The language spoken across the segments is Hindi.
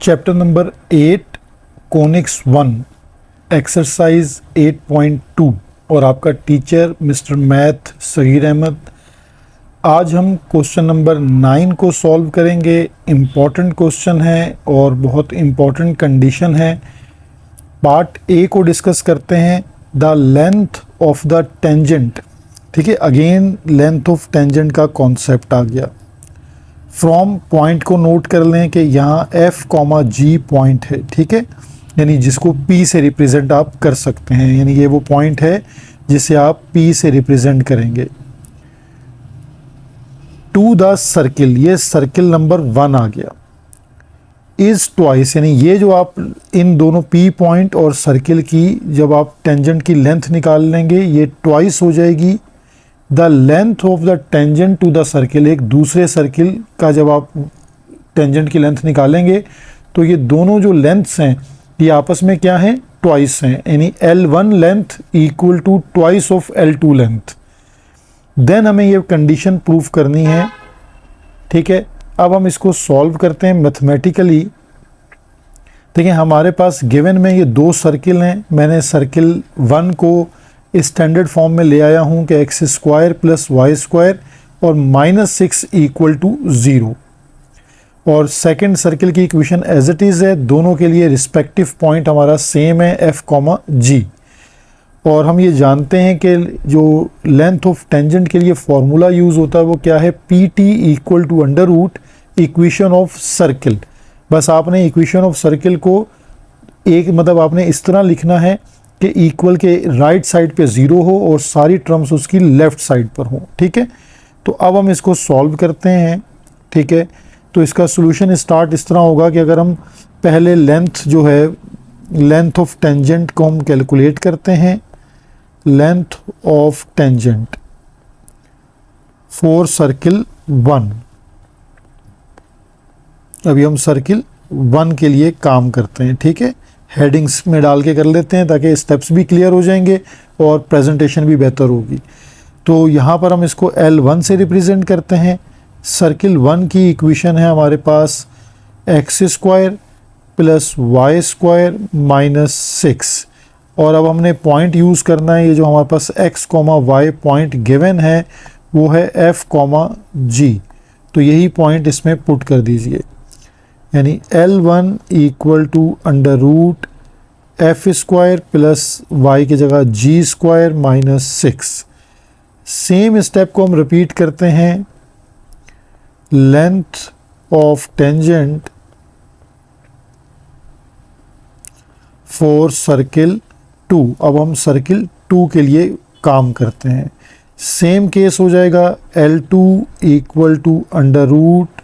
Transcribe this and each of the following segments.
चैप्टर नंबर 8 कोनिक्स 1 एक्सरसाइज 8.2 और आपका teacher mister math Sagir Ahmad. आज हम क्वेश्चन नंबर 9 को सॉल्व करेंगे। इम्पॉर्टेंट क्वेश्चन है और बहुत इम्पॉर्टेंट कंडीशन है। पार्ट ए को डिस्कस करते हैं। The length of the tangent, ठीक है, अगेन लेंथ ऑफ टेंजेंट का कॉन्सेप्ट आ गया। फ्रॉम पॉइंट को नोट कर लें कि यहाँ F, G पॉइंट है, ठीक है, यानी जिसको P से रिप्रेजेंट आप कर सकते हैं, यानी ये वो पॉइंट है जिसे आप P से रिप्रेजेंट करेंगे। टू द सर्किल, ये सर्किल नंबर 1 आ गया। इज ट्वाइस, यानी ये जो आप इन दोनों P पॉइंट और सर्किल की जब आप टेंजेंट की लेंथ निकाल लेंगे ये ट्वाइस हो जाएगी the length of the tangent to the circle. एक दूसरे सर्किल का जब आप टेंजेंट की लेंथ निकालेंगे तो ये दोनों जो लेंथ्स हैं ये आपस में क्या हैं, ट्वाइस हैं, यानी L1 length equal to twice of L2 length. Then हमें ये कंडीशन प्रूफ करनी है, ठीक है। अब हम इसको सॉल्व करते हैं मैथमेटिकली। देखिए हमारे पास गिवन में ये दो सर्किल हैं। मैंने सर्किल 1 को स्टैंडर्ड फॉर्म में ले आया हूँ कि X square plus Y square और -6 इक्वल टू 0। और सेकंड सर्किल की इक्वेशन एज इट इज़ है। दोनों के लिए रिस्पेक्टिव पॉइंट हमारा सेम है F, G। और हम ये जानते हैं कि जो लेंथ ऑफ टेंजेंट के लिए फॉर्मूला यूज़ होता है वो क्या है, PT equal to under root equation of circle. बस आपने इक्वेशन ऑफ सर्किल को एक मतलब आपने इस तरह लिखना है कि इक्वल के राइट साइड पे 0 हो और सारी टर्म्स उसकी लेफ़्ट साइड पर हो, ठीक है। तो अब हम इसको सॉल्व करते हैं, ठीक है। तो इसका सोल्यूशन स्टार्ट इस तरह होगा कि अगर हम पहले लेंथ जो है, लेंथ ऑफ टेंजेंट को हम कैलकुलेट करते हैं। Length of tangent for circle 1। अभी हम सर्किल 1 के लिए काम करते हैं, ठीक है। हेडिंग्स में डाल के कर लेते हैं ताकि स्टेप्स भी क्लियर हो जाएंगे और प्रेजेंटेशन भी बेहतर होगी। तो यहाँ पर हम इसको L1 से रिप्रेजेंट करते हैं। सर्किल 1 की इक्वेशन है हमारे पास X square plus Y square -6। और अब हमने पॉइंट यूज़ करना है। ये जो हमारे पास x, y पॉइंट गिवन है वो है F, G। तो यही पॉइंट इसमें पुट कर दीजिए, यानी L1 equal to under root F square plus Y की जगह G स्क्वायर -6। सेम स्टेप को हम रिपीट करते हैं। Length of tangent for circle 2। अब हम सर्किल 2 के लिए काम करते हैं। सेम केस हो जाएगा L2 equal to under root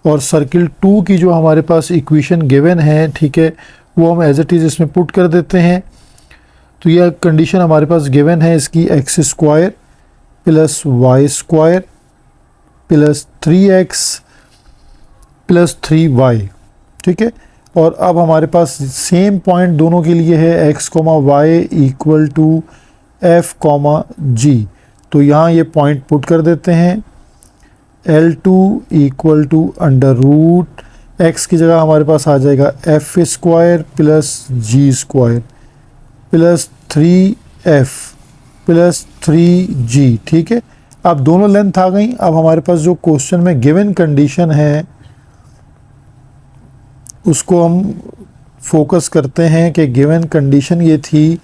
और सर्किल 2 की जो हमारे पास इक्वेशन गिवन है, ठीक है, वो हम एज इट इज़ इसमें पुट कर देते हैं। तो यह कंडीशन हमारे पास गिवन है इसकी X square plus Y square plus 3x plus 3y, ठीक है। और अब हमारे पास सेम पॉइंट दोनों के लिए है x, y equal to F, G। तो यहाँ ये पॉइंट पुट कर देते हैं। L2 equal to under root x की जगह हमारे पास आ जाएगा F square plus G square plus 3F plus 3G, ठीक है। अब दोनों लेंथ आ गई। अब हमारे पास जो क्वेश्चन में गिवन कंडीशन है उसको हम फोकस करते हैं कि गिवन कंडीशन ये थी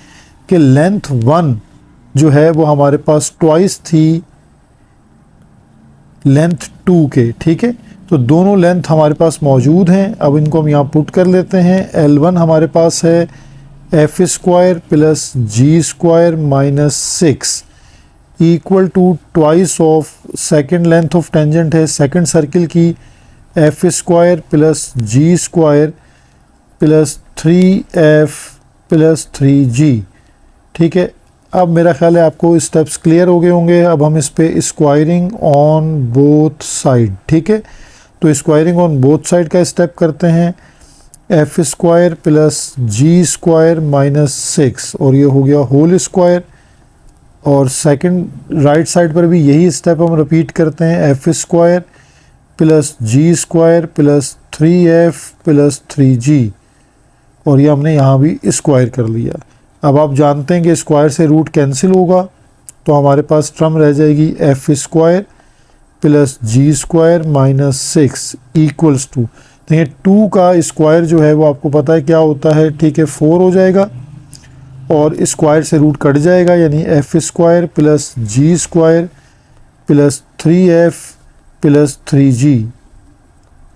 कि लेंथ 1 जो है वो हमारे पास ट्वाइस थी लेंथ 2 के, ठीक है। तो दोनों लेंथ हमारे पास मौजूद हैं। अब इनको हम यहाँ पुट कर लेते हैं। L1 हमारे पास है F square plus G square -6 equal to twice of second length of tangent है सेकेंड सर्किल की F square plus G square plus 3F plus 3G, ठीक है। अब मेरा ख्याल है आपको स्टेप्स क्लियर हो गए होंगे। अब हम इस पे स्क्वायरिंग ऑन बोथ साइड, ठीक है। तो स्क्वायरिंग ऑन बोथ साइड का स्टेप करते हैं। F square plus G square -6 और ये हो गया होल स्क्वायर। और सेकंड राइट साइड पर भी यही स्टेप हम रिपीट करते हैं। F स्क्वायर प्लस जी square plus 3f plus 3g, और ये हमने यहाँ भी स्क्वायर कर लिया। अब आप जानते हैं कि स्क्वायर से रूट कैंसिल होगा, तो हमारे पास टर्म रह जाएगी f square plus ji square minus 6 equals to, देखिए 2 का स्क्वायर जो है वो आपको पता है क्या होता है, ठीक है 4 हो जाएगा, और स्क्वायर से रूट कट जाएगा, यानी एफ स्क्वायर प्लस जी square plus 3f plus 3g।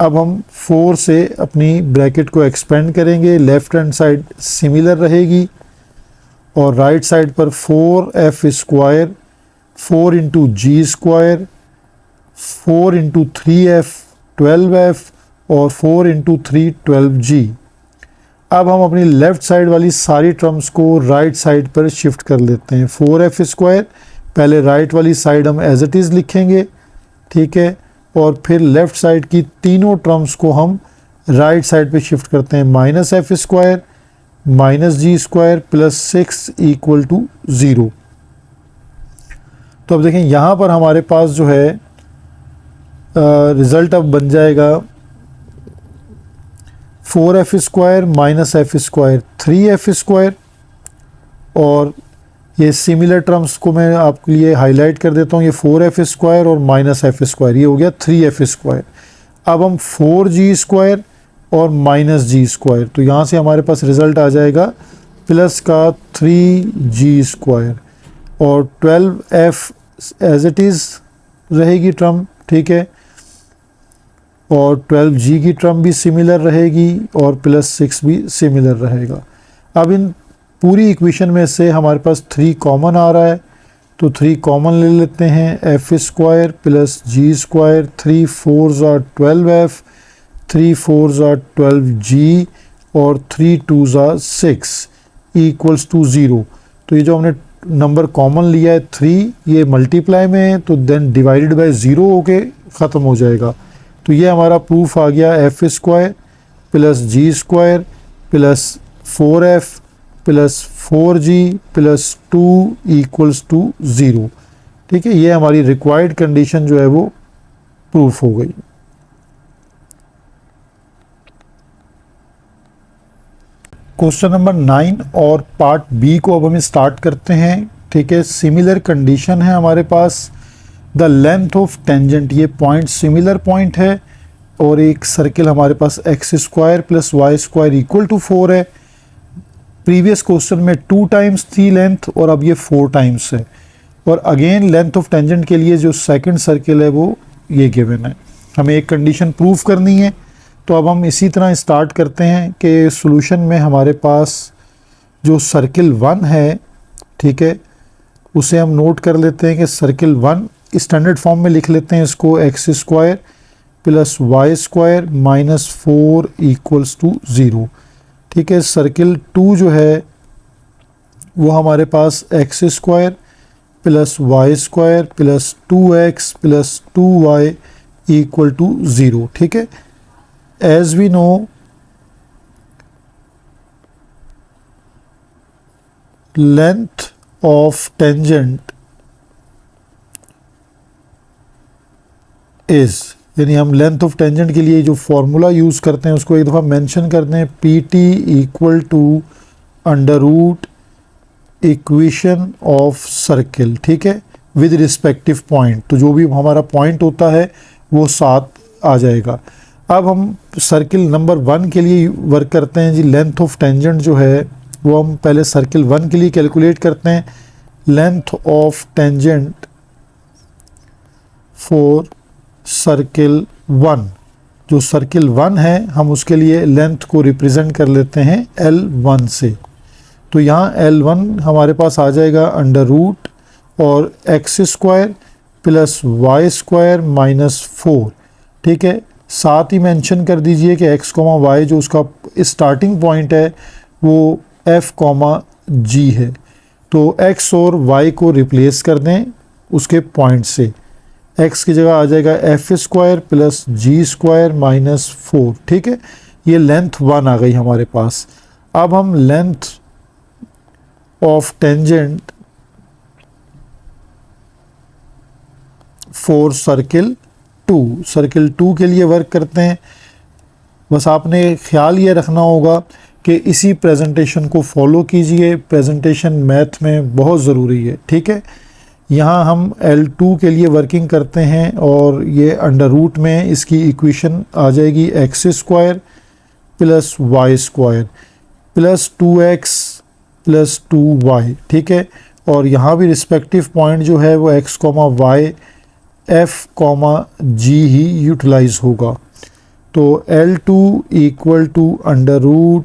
अब हम 4 से अपनी ब्रैकेट को एक्सपेंड करेंगे, लेफ्ट हैंड साइड सिमिलर रहेगी और राइट साइड पर 4f स्क्वायर 4 इंटू जी स्क्वायर 4 इंटू 3f 12f और 4 इंटू 3 12g। अब हम अपनी लेफ़्ट साइड वाली सारी टर्म्स को राइट साइड पर शिफ्ट कर लेते हैं। 4f स्क्वायर पहले राइट वाली साइड हम एज इट इज़ लिखेंगे, ठीक है, और फिर लेफ़्ट साइड की तीनों टर्म्स को हम राइट साइड पे शिफ्ट करते हैं। Minus f square minus g square plus 6 equal to 0। तो अब देखें यहाँ पर हमारे पास जो है रिज़ल्ट अब बन जाएगा 4f square minus f square 3f square, और ये सिमिलर टर्म्स को मैं आपके लिए हाईलाइट कर देता हूँ, ये 4f स्क्वायर और माइनस एफ स्क्वायर, ये हो गया 3f स्क्वायर। अब हम 4g स्क्वायर और माइनस जी स्क्वायर, तो यहाँ से हमारे पास रिज़ल्ट आ जाएगा प्लस का 3g स्क्वायर और 12f एज इट इज़ रहेगी टर्म, ठीक है, और 12g की टर्म भी सिमिलर रहेगी और प्लस 6 भी सिमिलर रहेगा। अब इन पूरी इक्वेशन में से हमारे पास 3 कॉमन आ रहा है, तो 3 कॉमन ले लेते हैं, एफ स्क्वायर प्लस जी स्क्वायर 3 4 12f 3 4 12g और 3 2 6 इक्वल्स टू 0। तो ये जो हमने नंबर कॉमन लिया है 3, ये मल्टीप्लाई में है तो देन डिवाइडेड बाय 0 होके ख़त्म हो जाएगा। तो ये हमारा प्रूफ आ गया f square plus ji square plus 4f plus 4g plus 2 equals to 0, ठीक है। ये हमारी रिक्वायर्ड कंडीशन जो है वो प्रूफ हो गई। क्वेश्चन नंबर 9 और पार्ट बी को अब हम स्टार्ट करते हैं, ठीक है। सिमिलर कंडीशन है हमारे पास, द लेंथ ऑफ टेंजेंट, ये पॉइंट सिमिलर पॉइंट है और एक सर्किल हमारे पास X square plus Y square equal to 4 है। प्रीवियस क्वेश्चन में 2 टाइम्स थी लेंथ और अब ये 4 टाइम्स है, और अगेन लेंथ ऑफ टेंजेंट के लिए जो सेकंड सर्किल है वो ये गिवन है। हमें एक कंडीशन प्रूफ करनी है, तो अब हम इसी तरह स्टार्ट करते हैं कि सॉल्यूशन में हमारे पास जो सर्किल 1 है, ठीक है, उसे हम नोट कर लेते हैं कि सर्किल 1 स्टैंडर्ड फॉर्म में लिख लेते हैं इसको, X square plus Y square minus 4 equals to 0, ठीक है। सर्किल 2 जो है वो हमारे पास X square plus Y square plus 2x plus 2y equal to 0, ठीक है। As we know length of tangent is, यानी हम लेंथ ऑफ टेंजेंट के लिए जो फॉर्मूला यूज़ करते हैं उसको एक दफ़ा मेंशन करते हैं, P T equal to under root equation of circle, ठीक है, विद रिस्पेक्टिव पॉइंट। तो जो भी हमारा पॉइंट होता है वो साथ आ जाएगा। अब हम सर्किल नंबर 1 के लिए वर्क करते हैं जी। लेंथ ऑफ टेंजेंट जो है वो हम पहले सर्किल 1 के लिए कैलकुलेट करते हैं। Length of tangent for circle 1, जो सर्किल 1 है हम उसके लिए लेंथ को रिप्रेजेंट कर लेते हैं L1 से। तो यहाँ L1 हमारे पास आ जाएगा अंडर रूट और x square plus Y square minus 4, ठीक है। साथ ही मेंशन कर दीजिए कि x, y जो उसका स्टार्टिंग पॉइंट है वो f, g है। तो x और y को रिप्लेस कर दें उसके पॉइंट से, x की जगह आ जाएगा एफ स्क्वायर प्लस जी स्क्वायर माइनस 4, ठीक है। ये लेंथ 1 आ गई हमारे पास। अब हम length of tangent for circle 2, circle 2 के लिए वर्क करते हैं। बस आपने ख्याल ये रखना होगा कि इसी प्रेजेंटेशन को फॉलो कीजिए, प्रेजेंटेशन मैथ में बहुत ज़रूरी है, ठीक है। यहाँ हम L2 के लिए वर्किंग करते हैं और ये अंडर रूट में इसकी इक्वेशन आ जाएगी x² plus y² plus 2x plus 2y, ठीक है। और यहाँ भी रिस्पेक्टिव पॉइंट जो है वो x, y, f, g ही यूटिलाइज होगा। तो L2 equal to under root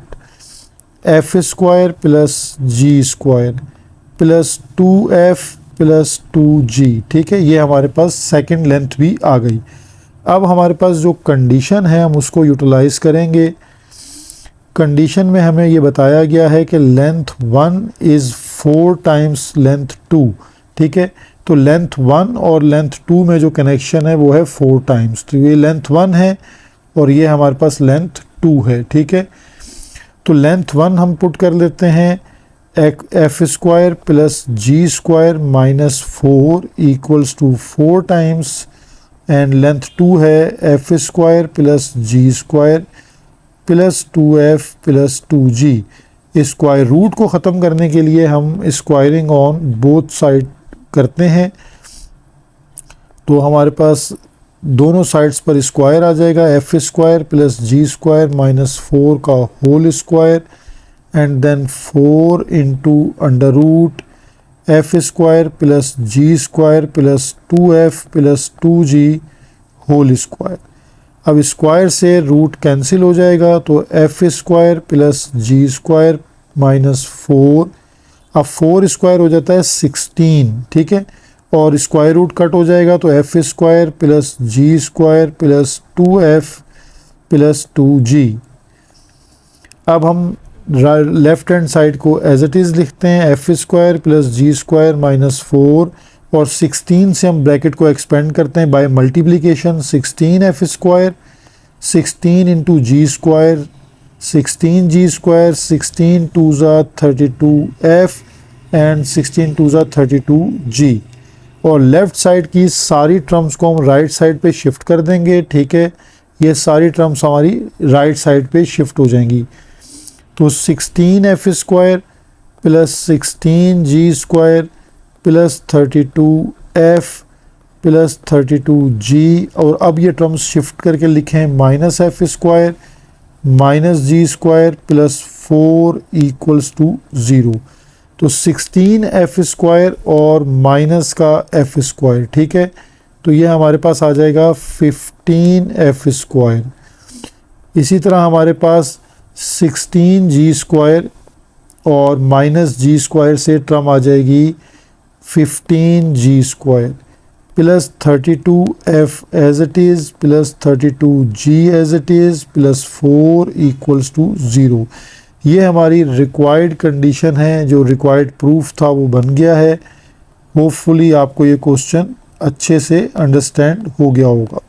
f² plus g² plus 2f plus 2g, ठीक है। ये हमारे पास सेकंड लेंथ भी आ गई। अब हमारे पास जो कंडीशन है हम उसको यूटिलाइज करेंगे। कंडीशन में हमें ये बताया गया है कि लेंथ 1 इज़ 4 टाइम्स लेंथ 2, ठीक है। तो लेंथ 1 और लेंथ 2 में जो कनेक्शन है वो है 4 टाइम्स। तो ये लेंथ 1 है और ये हमारे पास लेंथ 2 है, ठीक है। तो लेंथ 1 हम पुट कर लेते हैं f² plus g² minus 4 equals to 4 times, and length 2 है f² plus g² plus 2f plus 2g। Square root को ख़त्म करने के लिए हम स्क्वायरिंग ऑन बोथ साइड करते हैं। तो हमारे पास दोनों साइड्स पर स्क्वायर आ जाएगा, f² प्लस g² माइनस 4 का whole square and then 4 into under root f² plus g² plus 2f plus 2g whole square. अब स्क्वायर से रूट कैंसिल हो जाएगा, तो f² प्लस g² माइनस 4, अब 4 स्क्वायर हो जाता है 16, ठीक है। और स्क्वायर रूट कट हो जाएगा तो f² plus g² plus 2f plus 2g। अब हम लेफ्ट हैंड साइड को एज इट इज़ लिखते हैं, f² प्लस g² माइनस 4 और 16 से हम ब्रैकेट को एक्सपेंड करते हैं bye multiplication. 16f², 16 into g², 16g², 16 2 32f and 16 2 32g। और लेफ़्ट साइड की सारी टर्म्स को हम राइट साइड पे शिफ्ट कर देंगे, ठीक है। ये सारी टर्म्स हमारी राइट साइड पे शिफ्ट हो जाएंगी। तो 16f² plus 16g² plus 32f plus 32g, और अब ये टर्म्स शिफ्ट करके लिखें minus f² minus g² plus 4 equals to 0। तो 16f² और माइनस का f², ठीक है। तो ये हमारे पास आ जाएगा 15f²। इसी तरह हमारे पास 16g² और माइनस g² से टर्म आ जाएगी 15g² plus 32f as it is plus 32g as it is plus 4 equals to 0। ये हमारी रिक्वायर्ड कंडीशन है, जो रिक्वायर्ड प्रूफ था वो बन गया है। होपफुली आपको ये क्वेश्चन अच्छे से अंडरस्टैंड हो गया होगा।